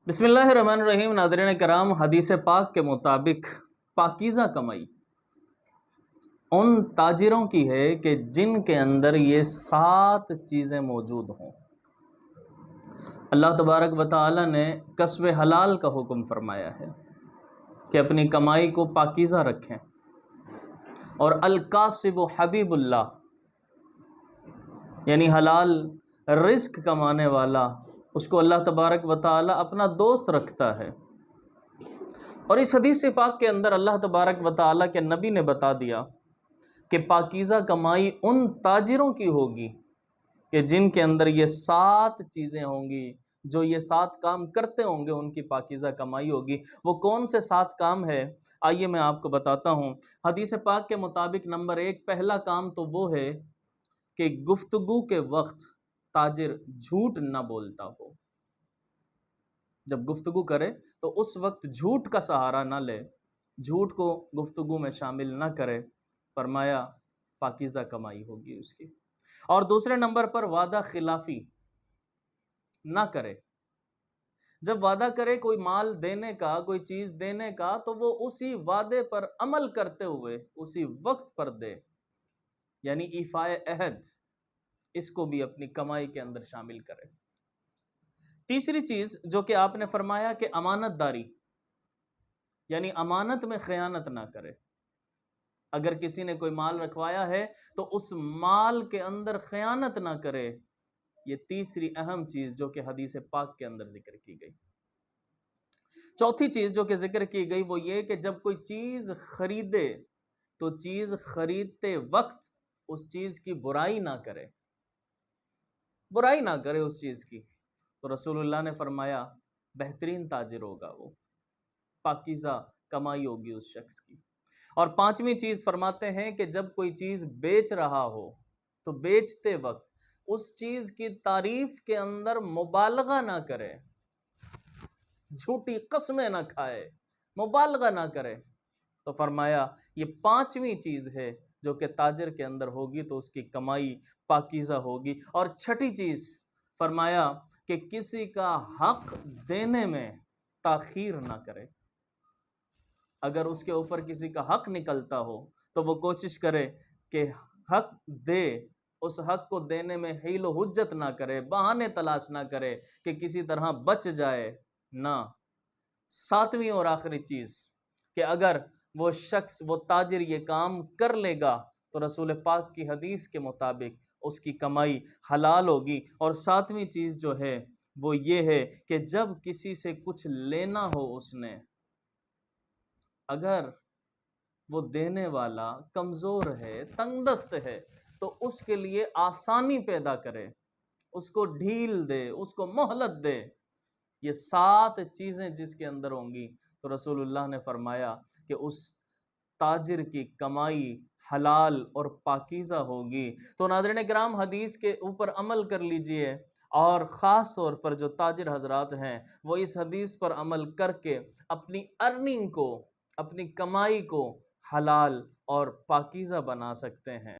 बिस्मिल्लाहिर्रहमानिर्रहीम। नाज़रीन कराम, हदीस पाक के मुताबिक पाकीज़ा कमाई उन ताजिरों की है कि जिनके अंदर ये 7 चीज़ें मौजूद हों। अल्लाह तबारक व तआला ने कस्ब हलाल का हुक्म फरमाया है कि अपनी कमाई को पाकीज़ा रखें, और अल-कासिबु हबीबुल्लाह, यानी हलाल रिस्क कमाने वाला, उसको अल्लाह तबारक व तआला अपना दोस्त रखता है। और इस हदीस पाक के अंदर अल्लाह तबारक व तआला के नबी ने बता दिया कि पाकीज़ा कमाई उन ताजिरों की होगी कि जिनके अंदर ये 7 चीज़ें होंगी, जो ये 7 काम करते होंगे उनकी पाकीज़ा कमाई होगी। वो कौन से 7 काम है, आइए मैं आपको बताता हूँ। हदीस पाक के मुताबिक नंबर 1, पहला काम तो वो है कि गुफ्तगू के वक्त ताजिर झूठ ना बोलता हो। जब गुफ्तगू करे तो उस वक्त झूठ का सहारा ना ले, झूठ को गुफ्तगू में शामिल ना करे। फरमाया पाकीज़ा कमाई होगी उसकी। और दूसरे नंबर पर वादा खिलाफी ना करे। जब वादा करे कोई माल देने का, कोई चीज़ देने का, तो वो उसी वादे पर अमल करते हुए उसी वक्त पर दे, यानी ईफाए अहद, इसको भी अपनी कमाई के अंदर शामिल करे। तीसरी चीज़ जो कि आपने फरमाया कि अमानतदारी, यानी अमानत में खयानत ना करे। अगर किसी ने कोई माल रखवाया है तो उस माल के अंदर खयानत ना करे। ये तीसरी अहम चीज़ जो कि हदीस पाक के अंदर जिक्र की गई। चौथी चीज़ जो कि जिक्र की गई वो ये कि जब कोई चीज़ खरीदे तो चीज़ खरीदते वक्त उस चीज़ की बुराई ना करे, बुराई ना करे उस चीज़ की। तो रसूलुल्लाह ने फरमाया बेहतरीन ताजिर होगा वो, पाकीज़ा कमाई होगी उस शख्स की। और पांचवी चीज़ फरमाते हैं कि जब कोई चीज़ बेच रहा हो तो बेचते वक्त उस चीज़ की तारीफ के अंदर मुबालगा ना करे, झूठी कस्में ना खाए, मुबालगा ना करे। तो फरमाया ये पांचवी चीज़ है जो कि ताजिर के अंदर होगी तो उसकी कमाई पाकीज़ा होगी। और छठी चीज़ फरमाया कि किसी का हक देने में ताखीर ना करे। अगर उसके ऊपर किसी का हक निकलता हो तो वो कोशिश करे कि हक दे, उस हक को देने में हीलो हुज्जत ना करे, बहाने तलाश ना करे कि किसी तरह बच जाए ना। सातवीं और आखिरी चीज़ कि अगर वो शख्स, वो ताजिर ये काम कर लेगा तो रसूल पाक की हदीस के मुताबिक उसकी कमाई हलाल होगी। और सातवीं चीज़ जो है वो ये है कि जब किसी से कुछ लेना हो उसने, अगर वो देने वाला कमज़ोर है, तंगदस्त है, तो उसके लिए आसानी पैदा करे, उसको ढील दे, उसको मोहलत दे। ये 7 चीज़ें जिसके अंदर होंगी तो रसूलुल्लाह ने फरमाया कि उस ताजिर की कमाई हलाल और पाकीज़ा होगी। तो नाज़रीन किराम, हदीस के ऊपर अमल कर लीजिए, और ख़ास तौर पर जो ताजिर हजरात हैं वो इस हदीस पर अमल करके अपनी अर्निंग को, अपनी कमाई को हलाल और पाकीज़ा बना सकते हैं।